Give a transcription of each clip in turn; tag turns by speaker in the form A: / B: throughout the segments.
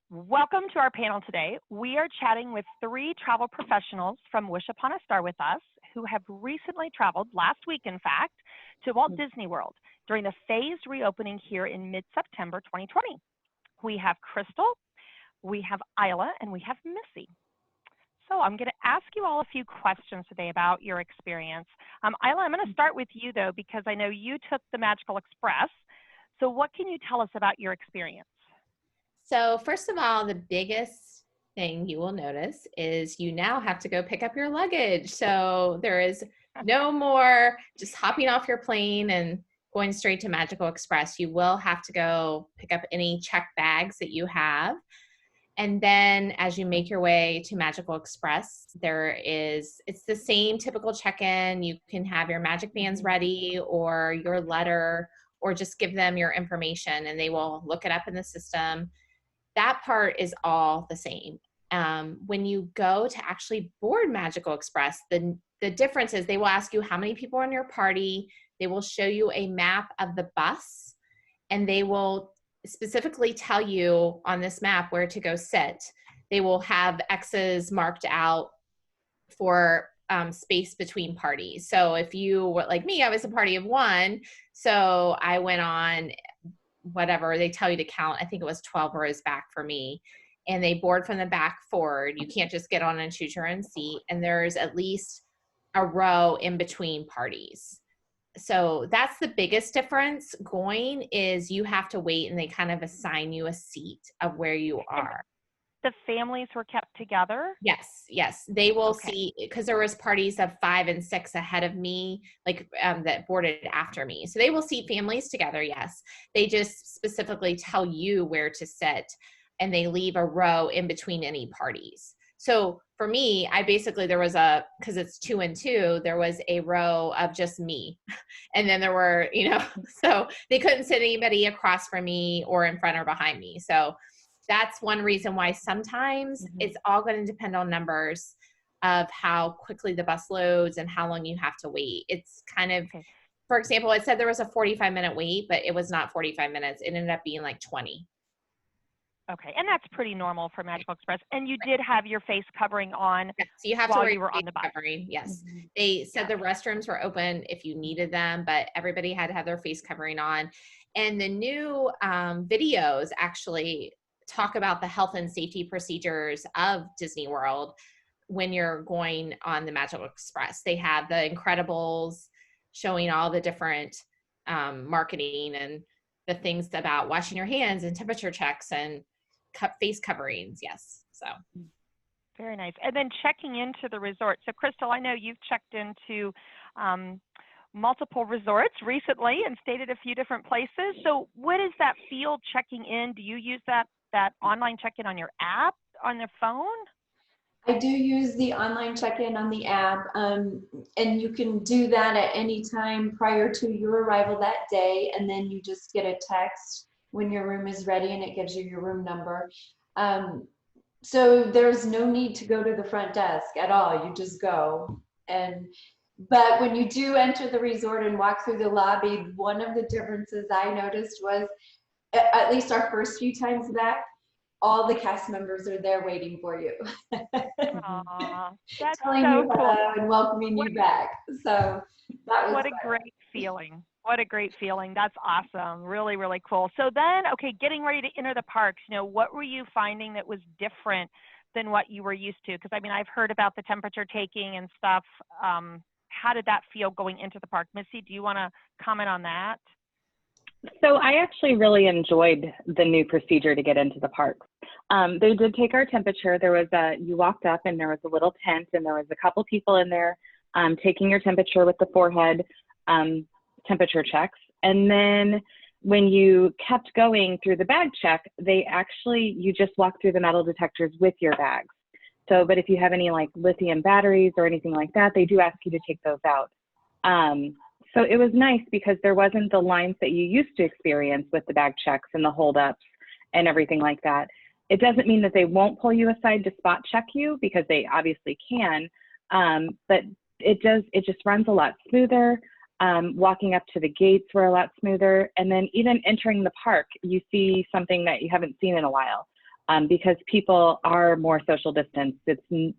A: Welcome to our panel today. We are chatting with three travel professionals from Wish Upon a Star with us who have recently traveled, last week in fact, to Walt Disney World during the phased reopening here in mid-September 2020. We have Crystal, we have Isla, and we have Missy. So I'm going to ask you all a few questions today about your experience. Isla, I'm going to start with you though, because I know you took the Magical Express. So what can you tell us about your experience?
B: So first of all, the biggest thing you will notice is you now have to go pick up your luggage. So there is no more just hopping off your plane and going straight to Magical Express. You will have to go pick up any checked bags that you have. And then as you make your way to Magical Express, it's the same typical check-in. You can have your magic bands ready or your letter, or just give them your information and they will look it up in the system. That part is all the same. When you go to actually board Magical Express, the difference is they will ask you how many people are in your party. They will show you a map of the bus, and they will specifically tell you on this map where to go sit. They will have X's marked out for space between parties. So if you were like me, I was a party of one. So I went on whatever they tell you to count. I think it was 12 rows back for me. And they board from the back forward. You can't just get on and choose your own seat. And there's at least a row in between parties. So that's the biggest difference going is you have to wait and they kind of assign you a seat of where you are.
A: The families were kept together?
B: Yes. They will see, because there was parties of 5 and 6 ahead of me, like that boarded after me. So they will seat families together, yes. They just specifically tell you where to sit, and they leave a row in between any parties. So for me, because it's 2 and 2, there was a row of just me. And then there were, so they couldn't sit anybody across from me or in front or behind me. So that's one reason why sometimes it's all going to depend on numbers of how quickly the bus loads and how long you have to wait. It's kind of, for example, it said there was a 45-minute wait, but it was not 45 minutes. It ended up being like 20.
A: Okay, and that's pretty normal for Magical Express. And you did have your face covering on
B: so you have
A: while
B: to wear
A: you were on the bus.
B: Covering. Yes. They said the restrooms were open if you needed them, but everybody had to have their face covering on. And the new videos actually talk about the health and safety procedures of Disney World when you're going on the Magical Express. They have the Incredibles showing all the different marketing and the things about washing your hands and temperature checks and face coverings. Yes. So
A: very nice. And then checking into the resort. So Crystal, I know you've checked into multiple resorts recently and stayed at a few different places. So what does that feel checking in? Do you use that online check-in on your app, on the phone?
C: I do use the online check-in on the app, and you can do that at any time prior to your arrival that day, and then you just get a text when your room is ready and it gives you your room number. So there's no need to go to the front desk at all. You just go. But when you do enter the resort and walk through the lobby, one of the differences I noticed was, at least our first few times back, all the cast members are there waiting for you.
A: Aww, that's
C: telling
A: so
C: you
A: cool.
C: hello and welcoming you back. So that was
A: what a great feeling. What a great feeling. That's awesome. Really, really cool. So then, getting ready to enter the parks, what were you finding that was different than what you were used to? Because I've heard about the temperature taking and stuff. How did that feel going into the park? Missy, do you want to comment on that?
D: So I actually really enjoyed the new procedure to get into the parks. They did take our temperature. You walked up and there was a little tent and there was a couple people in there taking your temperature with the forehead temperature checks. And then when you kept going through the bag check, you just walk through the metal detectors with your bags. So, but if you have any like lithium batteries or anything like that, they do ask you to take those out. So it was nice because there wasn't the lines that you used to experience with the bag checks and the holdups and everything like that. It doesn't mean that they won't pull you aside to spot check you, because they obviously can, but it just runs a lot smoother. Walking up to the gates were a lot smoother. And then even entering the park, you see something that you haven't seen in a while. because people are more social distanced.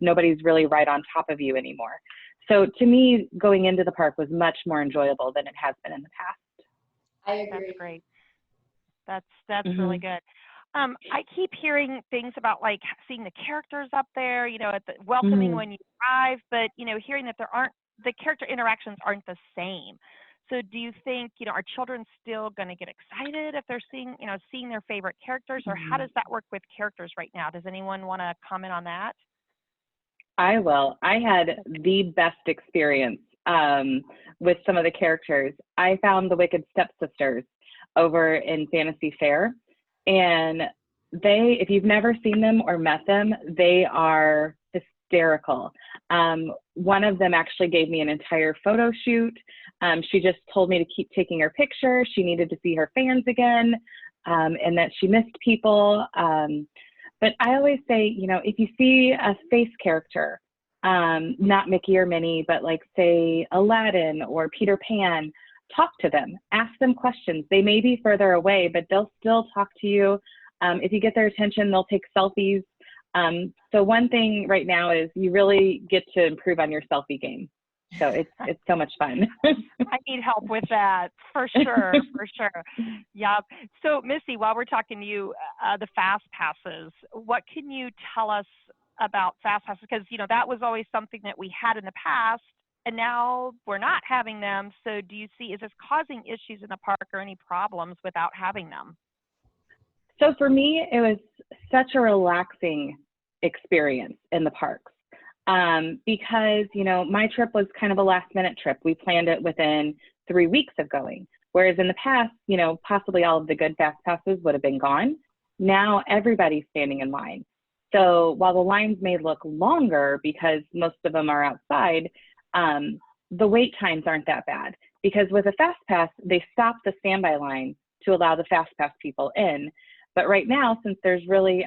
D: Nobody's really right on top of you anymore. So to me, going into the park was much more enjoyable than it has been in the past.
C: I agree.
A: That's great. That's really good. I keep hearing things about like seeing the characters up there, at the welcoming when you arrive, but hearing that the character interactions aren't the same. So do you think, are children still going to get excited if they're seeing their favorite characters, or how does that work with characters right now? Does anyone want to comment on that?
D: I will. I had the best experience with some of the characters. I found the Wicked Stepsisters over in Fantasy Fair, and if you've never seen them or met them, they are hysterical. One of them actually gave me an entire photo shoot. She just told me to keep taking her picture. She needed to see her fans again, and that she missed people. But I always say, if you see a space character, not Mickey or Minnie, but like say Aladdin or Peter Pan, talk to them, ask them questions. They may be further away, but they'll still talk to you. If you get their attention, they'll take selfies. So one thing right now is you really get to improve on your selfie game. So it's so much fun.
A: I need help with that for sure, for sure. Yep. So Missy, while we're talking to you, the Fastpasses, what can you tell us about Fastpasses? Because that was always something that we had in the past, and now we're not having them. So do you see, is this causing issues in the park or any problems without having them?
D: So for me, it was such a relaxing experience in the parks. Because, my trip was kind of a last minute trip. We planned it within 3 weeks of going. Whereas in the past, possibly all of the good fast passes would have been gone. Now everybody's standing in line. So while the lines may look longer because most of them are outside, the wait times aren't that bad. Because with a fast pass, they stop the standby line to allow the fast pass people in. But right now, since there's really,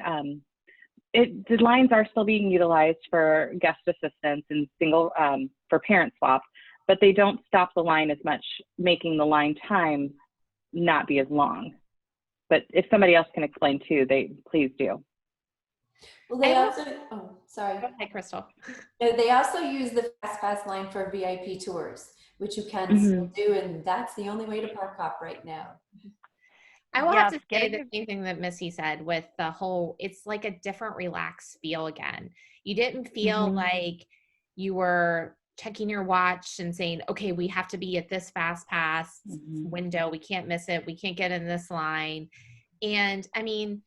D: the lines are still being utilized for guest assistance and for parent swap, but they don't stop the line as much, making the line time not be as long. But if somebody else can explain too, please do.
C: Well, they also,
B: Go ahead, Crystal.
C: They also use the FastPass line for VIP tours, which you can still do, and that's the only way to park hop right now.
B: I will have to say the same thing that Missy said with the whole, it's like a different relaxed feel again. You didn't feel like you were checking your watch and saying, okay, we have to be at this fast pass window. We can't miss it. We can't get in this line. And I mean,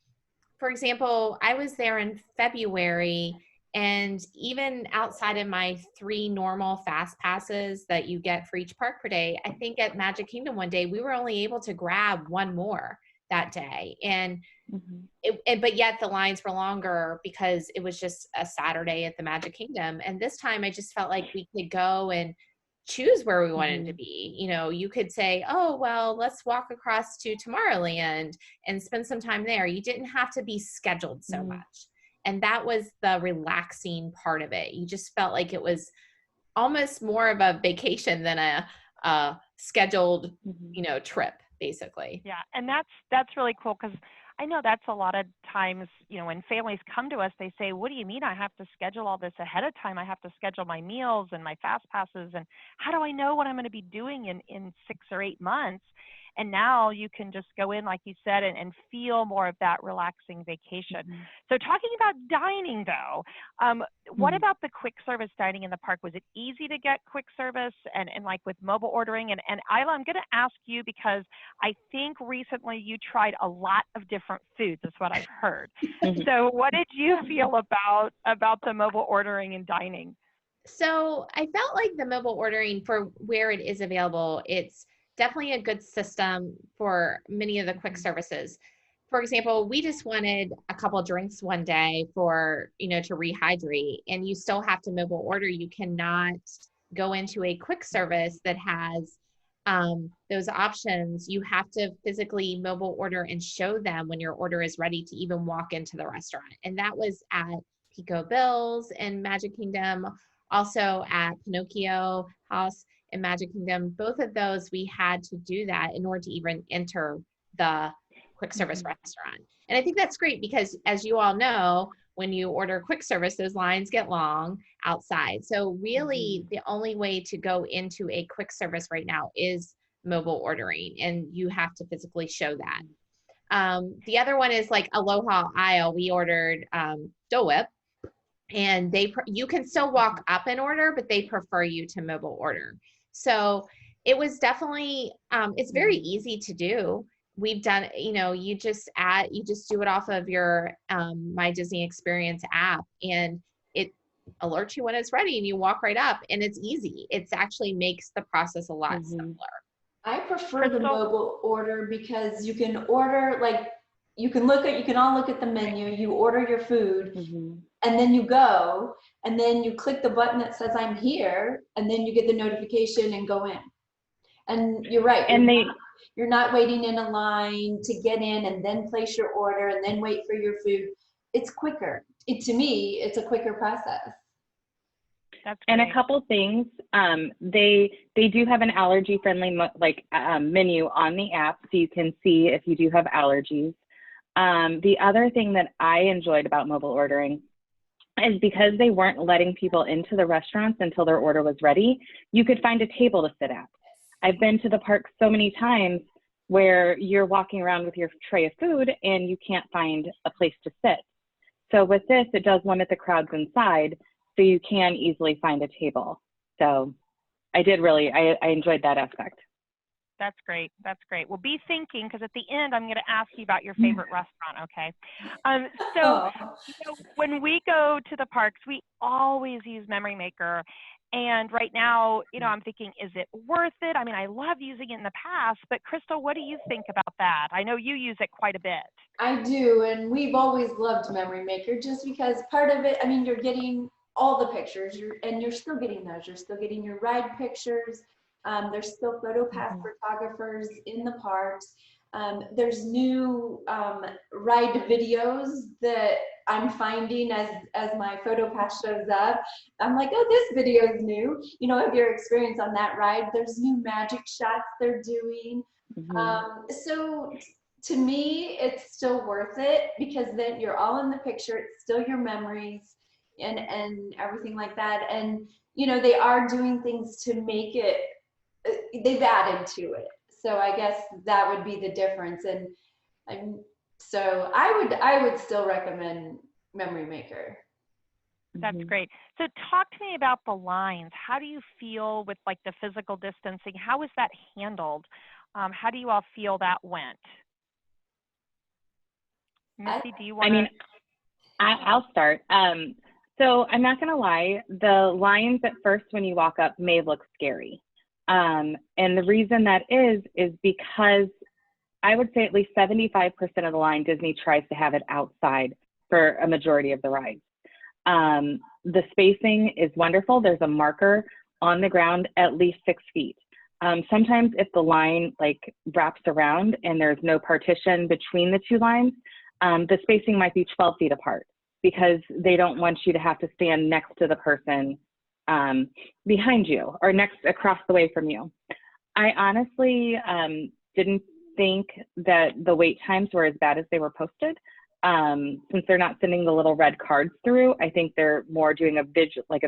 B: for example, I was there in February, and even outside of my 3 normal fast passes that you get for each park per day, I think at Magic Kingdom one day, we were only able to grab 1 more that day. And but yet the lines were longer because it was just a Saturday at the Magic Kingdom. And this time I just felt like we could go and choose where we wanted to be. You could say, oh, well, let's walk across to Tomorrowland and spend some time there. You didn't have to be scheduled so much. And that was the relaxing part of it. You just felt like it was almost more of a vacation than a scheduled, trip, basically.
A: Yeah, and that's really cool, because I know that's a lot of times, when families come to us, they say, what do you mean I have to schedule all this ahead of time? I have to schedule my meals and my fast passes, and how do I know what I'm going to be doing in 6 or 8 months? And now you can just go in, like you said, and feel more of that relaxing vacation. So talking about dining, though, what about the quick service dining in the park? Was it easy to get quick service and like with mobile ordering? And Isla, I'm going to ask you, because I think recently you tried a lot of different foods, is what I've heard. So what did you feel about the mobile ordering and dining?
B: So I felt like the mobile ordering, for where it is available, it's definitely a good system for many of the quick services. For example, we just wanted a couple of drinks one day for, to rehydrate, and you still have to mobile order. You cannot go into a quick service that has those options. You have to physically mobile order and show them when your order is ready to even walk into the restaurant. And that was at Pico Bill's and Magic Kingdom, also at Pinocchio House in Magic Kingdom. Both of those, we had to do that in order to even enter the quick service restaurant. And I think that's great because, as you all know, when you order quick service, those lines get long outside. So really the only way to go into a quick service right now is mobile ordering, and you have to physically show that. The other one is like Aloha Aisle. We ordered Dole Whip, and you can still walk up and order, but they prefer you to mobile order. So it was definitely, it's very easy to do. We've done, you just do it off of your My Disney Experience app, and it alerts you when it's ready, and you walk right up, and it's easy. It actually makes the process a lot simpler.
C: I prefer the mobile order because you can order, like, you can all look at the menu, you order your food, and then you go, and then you click the button that says I'm here, and then you get the notification and go in. And you're right. And you're not waiting in a line to get in and then place your order and then wait for your food. It's quicker. To me, it's a quicker process.
A: That's
D: and
A: great.
D: a couple things, they do have an allergy-friendly menu on the app, so you can see if you do have allergies. The other thing that I enjoyed about mobile ordering is because they weren't letting people into the restaurants until their order was ready, you could find a table to sit at. I've been to the park so many times where you're walking around with your tray of food and you can't find a place to sit. So with this, it does limit the crowds inside, so you can easily find a table. So I enjoyed that aspect.
A: That's great. That's great. Well, be thinking, because at the end, I'm going to ask you about your favorite restaurant, okay? When we go to the parks, we always use Memory Maker. And right now, I'm thinking, is it worth it? I mean, I love using it in the past, but Crystal, what do you think about that? I know you use it quite a bit.
C: I do, and we've always loved Memory Maker just because part of it, I mean, you're getting all the pictures, you're still getting those. You're still getting your ride pictures. There's still PhotoPass photographers in the parks. There's new ride videos that I'm finding as my PhotoPass shows up. I'm like, oh, this video is new. Of your experience on that ride. There's new magic shots they're doing. So to me, it's still worth it because then you're all in the picture. It's still your memories and everything like that. And, they are doing things to make it, they've added to it. So I guess that would be the difference. And so I would still recommend Memory Maker.
A: That's great. So talk to me about the lines. How do you feel with like the physical distancing? How was that handled? How do you all feel that went? Missy, do you want to?
D: I'll start. So I'm not going to lie, the lines at first when you walk up may look scary. And the reason that is because I would say at least 75% of the line, Disney tries to have it outside for a majority of the rides. The spacing is wonderful. There's a marker on the ground at least 6 feet. Sometimes if the line wraps around and there's no partition between the two lines, the spacing might be 12 feet apart because they don't want you to have to stand next to the person behind you or across the way from you. I honestly didn't think that the wait times were as bad as they were posted. Since they're not sending the little red cards through, I think they're more doing a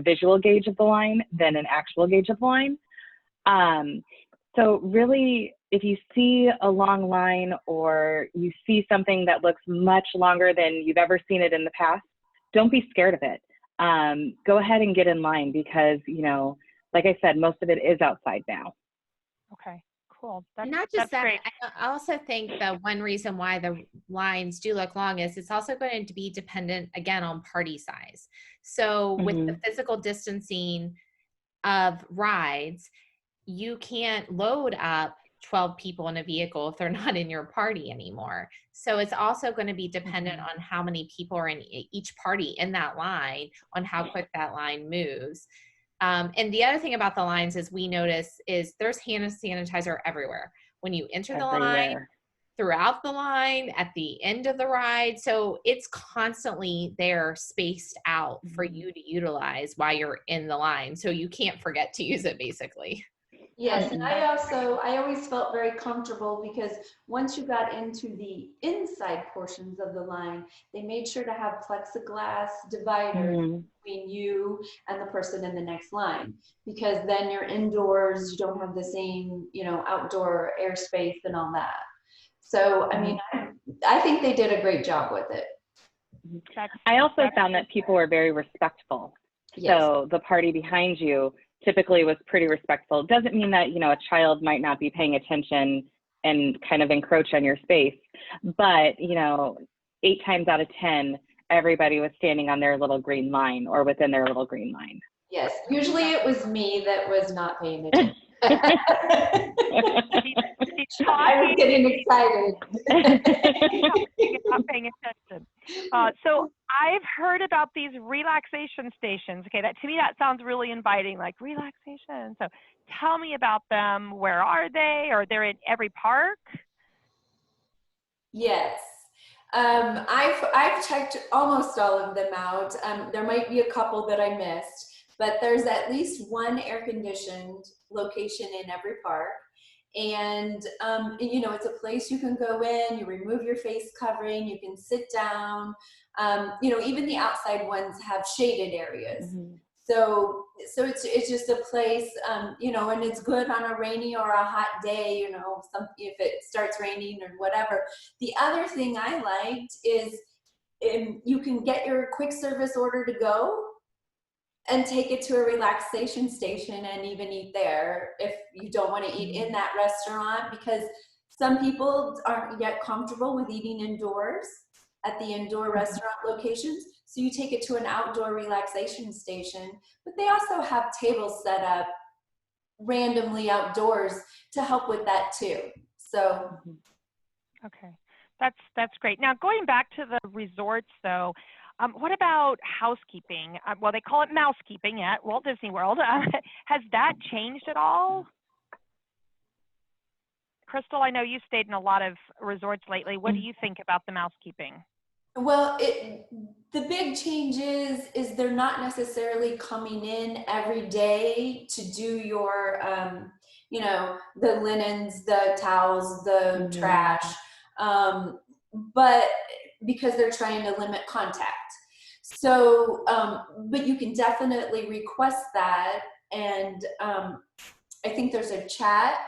D: visual gauge of the line than an actual gauge of the line. So really, if you see a long line or you see something that looks much longer than you've ever seen it in the past, don't be scared of it. Go ahead and get in line because, like I said, most of it is outside now.
A: Okay, cool.
B: Not just that, great. I also think the one reason why the lines do look long is it's also going to be dependent, again, on party size. So with the physical distancing of rides, you can't load up 12 people in a vehicle if they're not in your party anymore. So it's also going to be dependent on how many people are in each party in that line, on how quick that line moves. And the other thing about the lines is we notice is there's hand sanitizer everywhere. When you enter the line, throughout the line, at the end of the ride. So it's constantly there spaced out for you to utilize while you're in the line. So you can't forget to use it basically.
C: Yes, and I always felt very comfortable because once you got into the inside portions of the line, they made sure to have plexiglass dividers between you and the person in the next line, because then you're indoors, you don't have the same, outdoor airspace and all that. So, I mean, I think they did a great job with it.
D: I also found that people were very respectful.
C: Yes.
D: So the party behind you typically was pretty respectful. It doesn't mean that, a child might not be paying attention and kind of encroach on your space, but, 8 times out of 10, everybody was standing on their little green line or within their little green line.
C: Yes, usually it was me that was not paying attention. I was getting excited.
A: Not paying attention. So I've heard about these relaxation stations. Okay, to me that sounds really inviting, like relaxation. So tell me about them. Where are they? Are they in every park?
C: Yes. I've checked almost all of them out. There might be a couple that I missed, but there's at least one air-conditioned location in every park. And, it's a place you can go in, you remove your face covering, you can sit down. Even the outside ones have shaded areas. So it's just a place, and it's good on a rainy or a hot day, if it starts raining or whatever. The other thing I liked is you can get your quick service order to go and take it to a relaxation station and even eat there if you don't want to eat in that restaurant, because some people aren't yet comfortable with eating indoors at the indoor restaurant locations. So you take it to an outdoor relaxation station, but they also have tables set up randomly outdoors to help with that too. So.
A: Okay, that's great. Now going back to the resorts though, what about housekeeping? Well, they call it mousekeeping at Walt Disney World. Has that changed at all? Crystal, I know you stayed in a lot of resorts lately. What do you think about the mousekeeping?
C: Well, the big change is they're not necessarily coming in every day to do your, the linens, the towels, the trash, but because they're trying to limit contact. So, but you can definitely request that. And I think there's a chat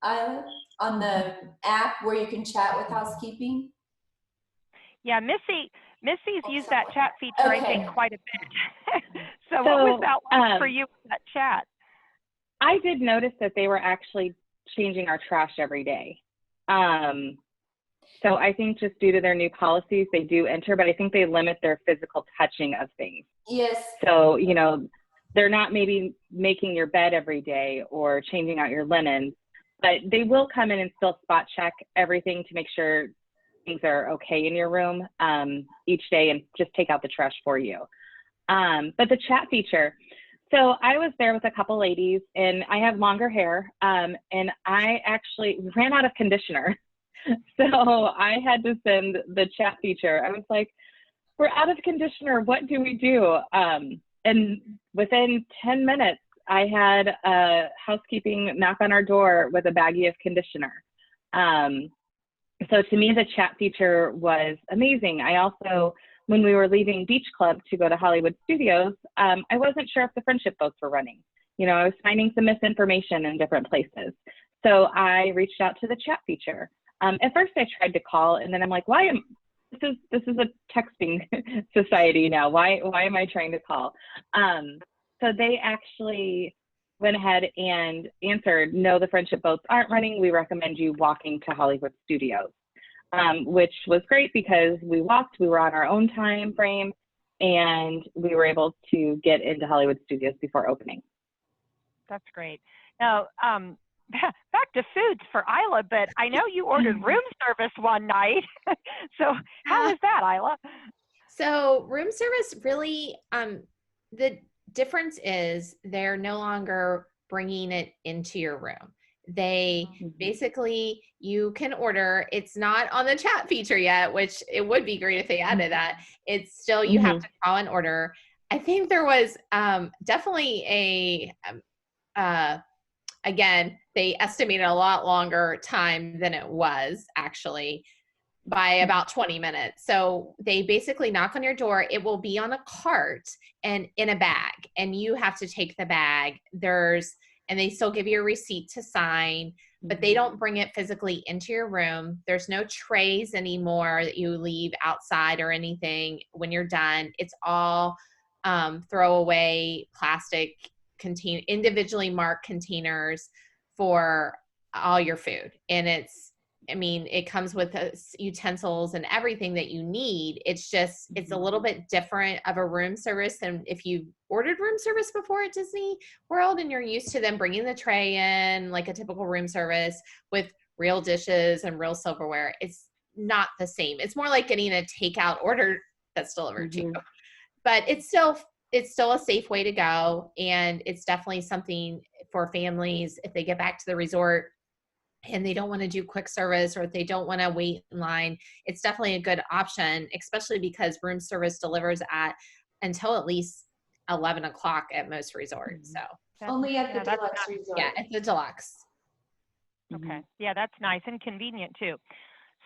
C: on the app where you can chat with housekeeping.
A: Yeah, Missy's used that chat feature,
C: Okay.
A: I think, quite a bit. So what was that like for you with that chat?
D: I did notice that they were actually changing our trash every day. So I think just due to their new policies, they do enter, but I think they limit their physical touching of things.
C: Yes.
D: So, they're not maybe making your bed every day or changing out your linens, but they will come in and still spot check everything to make sure things are okay in your room each day and just take out the trash for you. But the chat feature, so I was there with a couple ladies and I have longer hair and I actually ran out of conditioner. So I had to send the chat feature. I was like, we're out of conditioner. What do we do? And within 10 minutes, I had housekeeping knock on our door with a baggie of conditioner. So to me, the chat feature was amazing. I also, when we were leaving Beach Club to go to Hollywood Studios, I wasn't sure if the friendship boats were running. I was finding some misinformation in different places. So I reached out to the chat feature. At first I tried to call and then I'm like, this is a texting society now. Why am I trying to call? So they actually went ahead and answered, no, the friendship boats aren't running. We recommend you walking to Hollywood Studios, which was great because we walked, we were on our own time frame, and we were able to get into Hollywood Studios before opening.
A: That's great. Now, back to foods for Isla, but I know you ordered room service one night. So how was that, Isla?
B: So room service really, the difference is they're no longer bringing it into your room. They basically, you can order, it's not on the chat feature yet, which it would be great if they added that. It's still, you have to call and order. I think there was definitely a again, they estimated a lot longer time than it was actually, by about 20 minutes. So they basically knock on your door. It will be on a cart and in a bag, and you have to take the bag. And they still give you a receipt to sign, but they don't bring it physically into your room. There's no trays anymore that you leave outside or anything when you're done. It's all throwaway plastic individually marked containers for all your food. And it comes with utensils and everything that you need. It's a little bit different of a room service than if you've ordered room service before at Disney World and you're used to them bringing the tray in like a typical room service with real dishes and real silverware. It's not the same. It's more like getting a takeout order that's delivered to you. But it's still a safe way to go. And it's definitely something for families if they get back to the resort and they don't want to do quick service, or if they don't want to wait in line. It's definitely a good option, especially because room service delivers until at least 11 o'clock at most resorts. So
C: only at the deluxe resort.
B: Yeah, at the deluxe.
A: Okay. Yeah, that's nice and convenient too.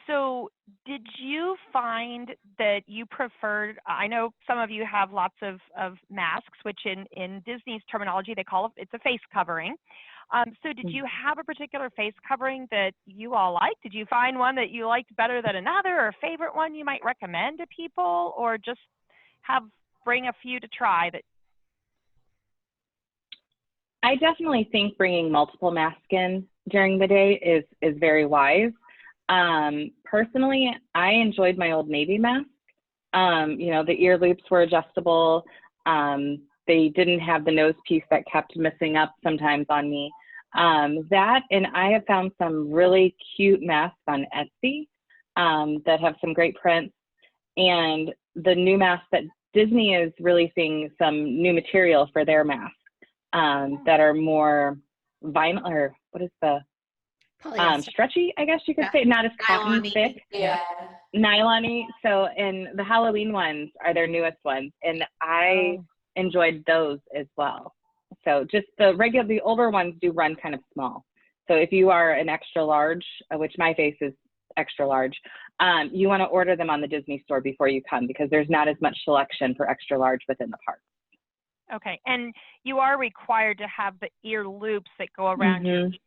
A: So did you find that you preferred, I know some of you have lots of masks, which in Disney's terminology, they call it's a face covering. So did you have a particular face covering that you all liked? Did you find one that you liked better than another, or a favorite one you might recommend to people, or just bring a few to try that?
D: I definitely think bringing multiple masks in during the day is very wise. Personally, I enjoyed my Old Navy mask. The ear loops were adjustable. They didn't have the nose piece that kept messing up sometimes on me. That, and I have found some really cute masks on Etsy that have some great prints. And the new masks that Disney is releasing some new material for their masks that are more vinyl, or what is the stretchy, I guess you could say, not as cotton thick.
C: Yeah.
D: Nylon-y. So, and the Halloween ones are their newest ones, and I enjoyed those as well. So just the older ones do run kind of small. So if you are an extra large, which my face is extra large, you want to order them on the Disney store before you come, because there's not as much selection for extra large within the park.
A: Okay, and you are required to have the ear loops that go around your ears,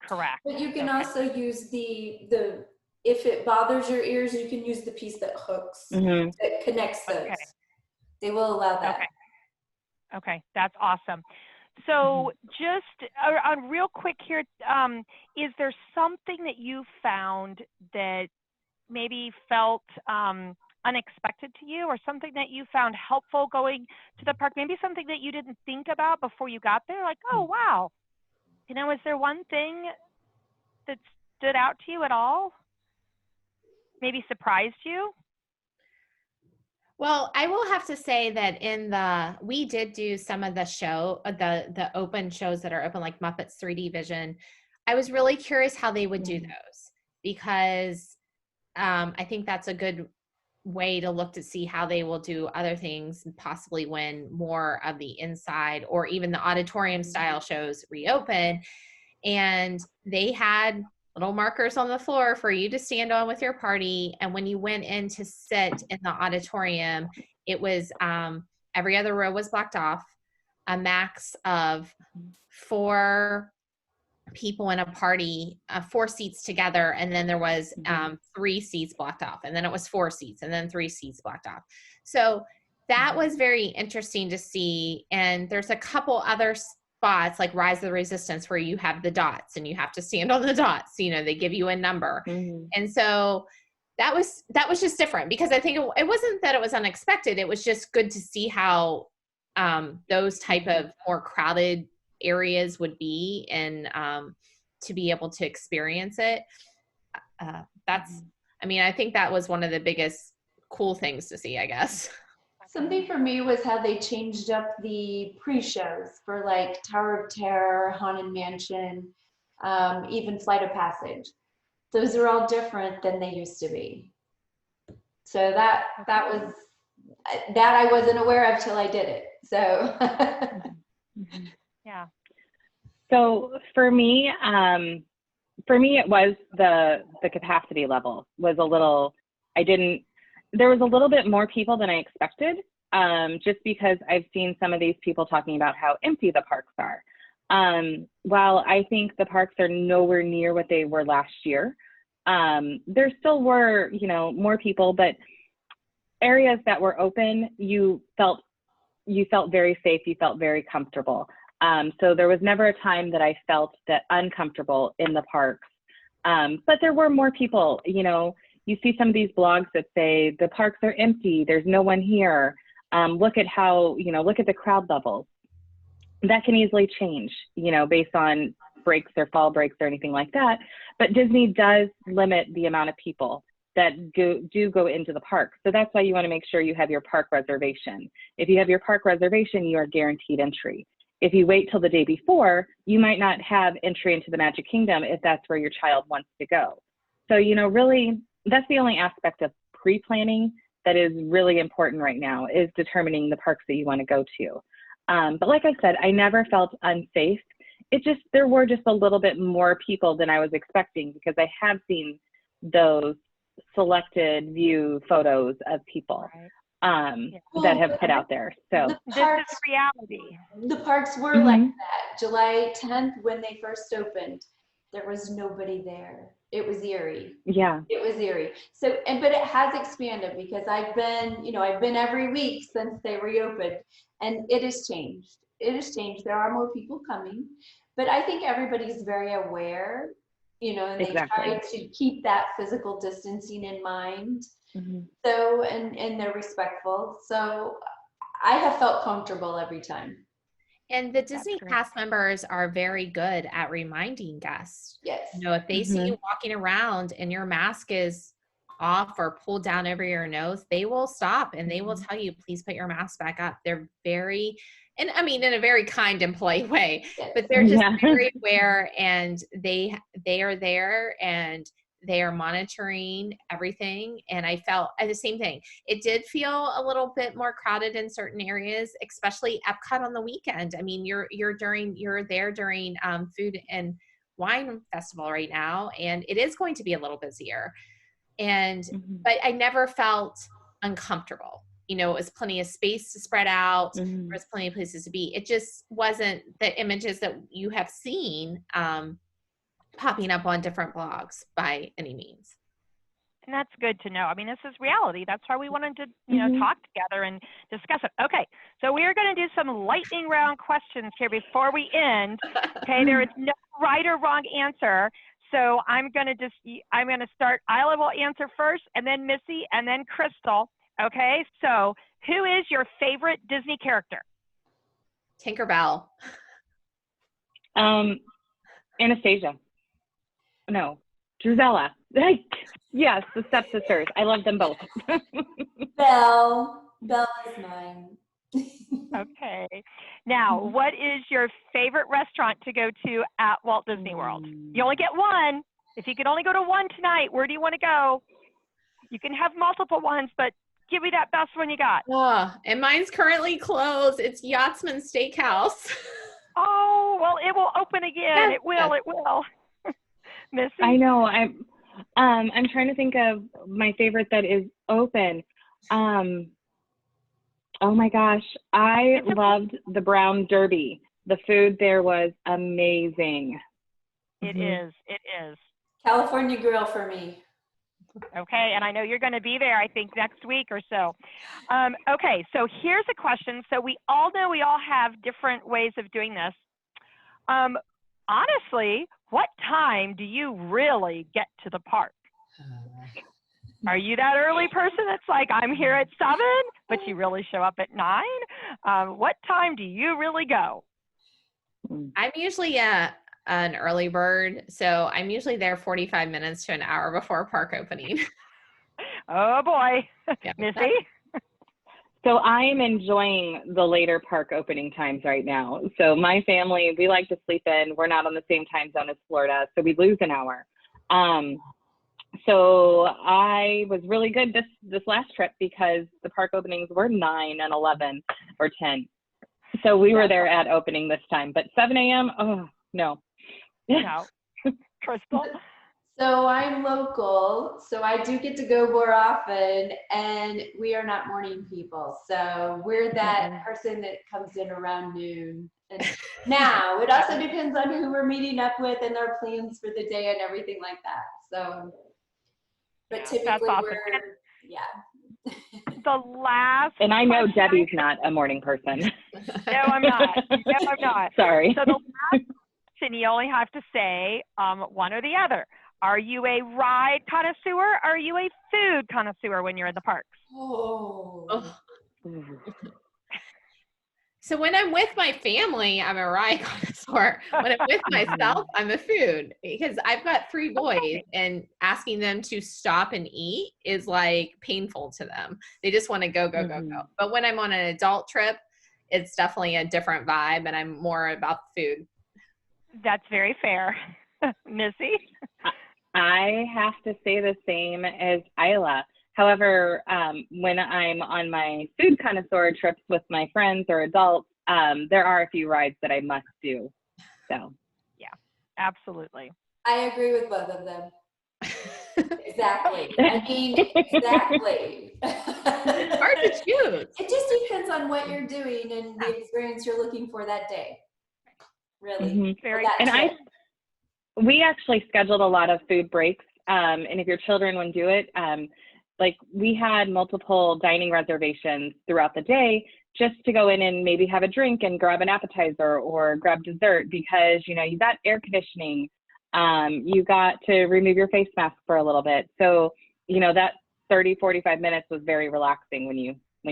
A: correct?
C: But you can also use if it bothers your ears, you can use the piece that hooks, that connects those. Okay. They will allow that.
A: Okay, that's awesome. So just real quick here, is there something that you found that maybe felt unexpected to you, or something that you found helpful going to the park? Maybe something that you didn't think about before you got there, like, oh, wow. Is there one thing that stood out to you at all? Maybe surprised you?
B: Well, I will have to say that we did do some of the the open shows that are open, like Muppets 3D Vision. I was really curious how they would do those, because I think that's a good way to look to see how they will do other things, and possibly when more of the inside or even the auditorium style shows reopen. And they had little markers on the floor for you to stand on with your party. And when you went in to sit in the auditorium, it was every other row was blocked off, a max of 4 people in a party, 4 seats together. And then there was 3 seats blocked off. And then it was 4 seats, and then 3 seats blocked off. So that was very interesting to see. And there's a couple other spots like Rise of the Resistance where you have the dots and you have to stand on the dots. They give you a number. And so that was just different, because I think it wasn't that it was unexpected. It was just good to see how those type of more crowded areas would be, and to be able to experience it. I think that was one of the biggest cool things to see, I guess.
C: Something for me was how they changed up the pre-shows for like Tower of Terror, Haunted Mansion, even Flight of Passage. Those are all different than they used to be. So that I wasn't aware of till I did it. So
A: yeah.
D: So for me, it was the capacity level was a little, there was a little bit more people than I expected, just because I've seen some of these people talking about how empty the parks are. While I think the parks are nowhere near what they were last year, there still were, more people, but areas that were open, you felt very safe, you felt very comfortable. So there was never a time that I felt that uncomfortable in the parks. But there were more people, you see some of these blogs that say the parks are empty, there's no one here. Look at how, look at the crowd levels. That can easily change, based on breaks or fall breaks or anything like that. But Disney does limit the amount of people that do go into the park. So that's why you want to make sure you have your park reservation. If you have your park reservation, you are guaranteed entry. If you wait till the day before, you might not have entry into the Magic Kingdom if that's where your child wants to go. So, really, that's the only aspect of pre-planning that is really important right now, is determining the parks that you want to go to. But like I said, I never felt unsafe. There were just a little bit more people than I was expecting, because I have seen those selected view photos of people that have put out there. So
A: this is reality.
C: The parks were like that. July 10th, when they first opened, there was nobody there. It was eerie.
D: Yeah.
C: It was eerie. So, but it has expanded, because I've been every week since they reopened, and it has changed. It has changed. There are more people coming, but I think everybody's very aware, and they try to keep that physical distancing in mind. So, and they're respectful. So I have felt comfortable every time.
B: And the Disney cast members are very good at reminding guests.
C: Yes.
B: If they see you walking around and your mask is off or pulled down over your nose, they will stop and they will tell you, please put your mask back up. They're very, and I mean, in a very kind and polite way, but they're just very aware, and they are there, and they are monitoring everything. And I felt the same thing. It did feel a little bit more crowded in certain areas, especially Epcot on the weekend. I mean, you're there during Food and Wine Festival right now, and it is going to be a little busier. And but I never felt uncomfortable. It was plenty of space to spread out. There was plenty of places to be. It just wasn't the images that you have seen popping up on different blogs by any means.
A: And that's good to know. I mean, this is reality. That's why we wanted to, talk together and discuss it. Okay, so we are going to do some lightning round questions here before we end. Okay, there is no right or wrong answer. So I'm going to start. Isla will answer first, and then Missy, and then Crystal. Okay, so who is your favorite Disney character?
B: Tinkerbell.
D: Anastasia. No, Drizella. Yes, the stepsisters. I love them both.
C: Belle is mine.
A: Okay. Now, what is your favorite restaurant to go to at Walt Disney World? You only get one. If you could only go to one tonight, where do you want to go? You can have multiple ones, but give me that best one you got.
B: Oh, and mine's currently closed. It's Yachtsman Steakhouse.
A: Oh, well, it will open again.
B: Yes.
A: It will. Missy?
D: I know. I'm trying to think of my favorite that is open. Oh my gosh, I loved the Brown Derby. The food there was amazing.
A: It is.
C: California Grill for me.
A: Okay, and I know you're going to be there, I think, next week or so. Okay, so here's a question. So we all know we all have different ways of doing this. Honestly, what time do you really get to the park? Are you that early person that's like, I'm here at 7, but you really show up at 9? What time do you really go?
B: I'm usually an early bird, so I'm usually there 45 minutes to an hour before park opening.
A: Oh boy. Yeah. Missy?
D: So I am enjoying the later park opening times right now. So my family, we like to sleep in. We're not on the same time zone as Florida, so we lose an hour. So I was really good this last trip because the park openings were 9 and 11 or 10. So we were there at opening this time, but 7 a.m., oh, No.
A: No. Crystal?
C: So I'm local, so I do get to go more often, and we are not morning people. So we're that person that comes in around noon. And now it also depends on who we're meeting up with and their plans for the day and everything like that. So, but
A: Yeah,
C: typically
A: that's awesome.
C: we're, yeah.
A: The last
D: And I know
A: question
D: Debbie's not a morning person.
A: No, I'm not. No, I'm not.
D: Sorry.
A: So the last question, you only have to say one or the other. Are you a ride connoisseur or are you a food connoisseur when you're in the parks?
C: Oh.
B: So when I'm with my family, I'm a ride connoisseur. When I'm with myself, I'm a food, because I've got 3 boys and asking them to stop and eat is like painful to them. They just want to go. But when I'm on an adult trip, it's definitely a different vibe and I'm more about the food.
A: That's very fair. Missy?
D: I have to say the same as Isla. However, when I'm on my food connoisseur trips with my friends or adults, there are a few rides that I must do. So,
A: yeah, absolutely.
C: I agree with both of them. Exactly. I mean, exactly.
B: It's hard to choose.
C: It just depends on what you're doing and the experience you're looking for that day. Really.
A: Very.
D: And we actually scheduled a lot of food breaks. And if your children would do it, like we had multiple dining reservations throughout the day just to go in and maybe have a drink and grab an appetizer or grab dessert, because, you know, you got air conditioning, you got to remove your face mask for a little bit. So, you know, that 30, 45 minutes was very relaxing when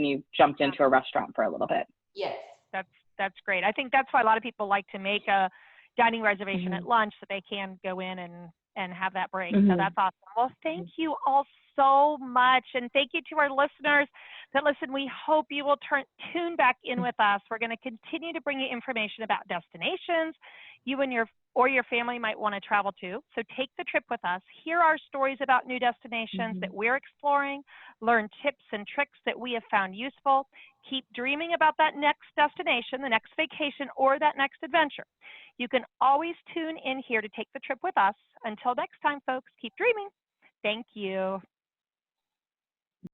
D: you jumped into a restaurant for a little bit.
C: Yes.
A: That's great. I think that's why a lot of people like to make a dining reservation at lunch so they can go in and have that break. So that's awesome. Well, thank you all so much. And thank you to our listeners that listen. We hope you will tune back in with us. We're going to continue to bring you information about destinations you and your family might want to travel to. So take the trip with us. Hear our stories about new destinations that we're exploring. Learn tips and tricks that we have found useful. Keep dreaming about that next destination, the next vacation, or that next adventure. You can always tune in here to take the trip with us. Until next time, folks, keep dreaming. Thank you.